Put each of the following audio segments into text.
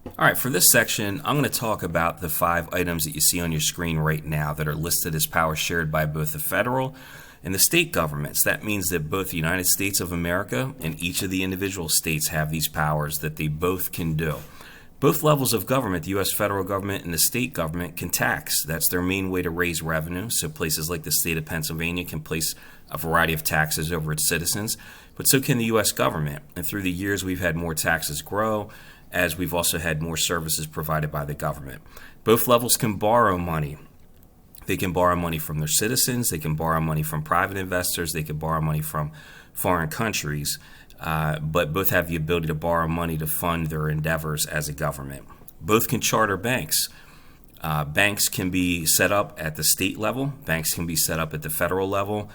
All right, for this section, I'm going to talk about the 5 items that you see on your screen right now that are listed as powers shared by both the federal and the state governments. That means that both the United States of America and each of the individual states have these powers that they both can do. Both levels of government, the U.S. federal government and the state government, can tax. That's their main way to raise revenue. So places like the state of Pennsylvania can place a variety of taxes over its citizens, but so can the U.S. government. And through the years, we've had more taxes grow, as we've also had more services provided by the government. Both levels can borrow money. They can borrow money from their citizens, they can borrow money from private investors, they can borrow money from foreign countries, but both have the ability to borrow money to fund their endeavors as a government. Both can charter banks. Banks can be set up at the state level, banks can be set up at the federal level.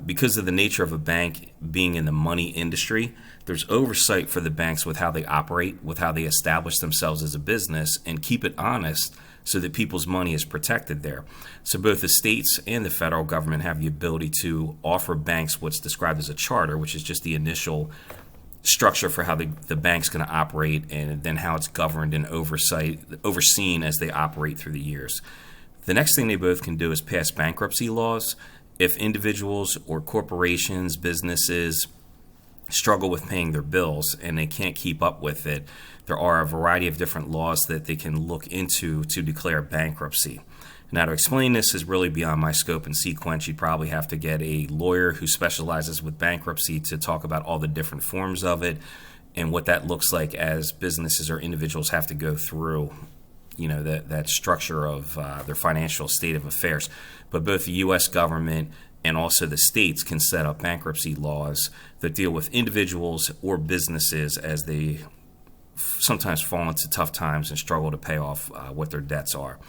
Because of the nature of a bank being in the money industry, there's oversight for the banks with how they operate, with how they establish themselves as a business and keep it honest so that people's money is protected there. So both the states and the federal government have the ability to offer banks what's described as a charter, which is just the initial structure for how the bank's going to operate and then how it's governed and overseen as they operate through the years. The next thing they both can do is pass bankruptcy laws. If individuals or corporations, businesses struggle with paying their bills and they can't keep up with it, there are a variety of different laws that they can look into to declare bankruptcy. Now, to explain this is really beyond my scope and sequence. You'd probably have to get a lawyer who specializes with bankruptcy to talk about all the different forms of it and what that looks like as businesses or individuals have to go through that structure of their financial state of affairs. But both the U.S. government and also the states can set up bankruptcy laws that deal with individuals or businesses as they sometimes fall into tough times and struggle to pay off what their debts are.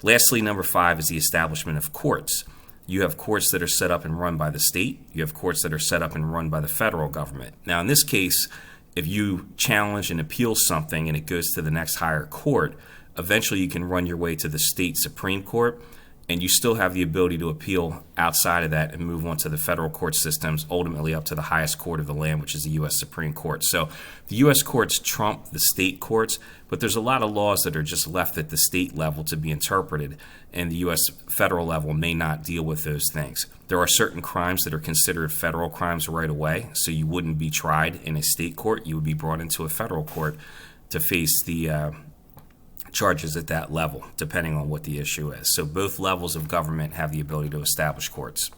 Lastly, number 5 is the establishment of courts. You have courts that are set up and run by the state. You have courts that are set up and run by the federal government. Now, in this case, if you challenge and appeal something and it goes to the next higher court, eventually you can run your way to the state Supreme Court, and you still have the ability to appeal outside of that and move on to the federal court systems, ultimately up to the highest court of the land, which is the U.S. Supreme Court. So the U.S. courts trump the state courts, but there's a lot of laws that are just left at the state level to be interpreted, and the U.S. federal level may not deal with those things. There are certain crimes that are considered federal crimes right away, so you wouldn't be tried in a state court. You would be brought into a federal court to face the charges at that level, depending on what the issue is. So both levels of government have the ability to establish courts.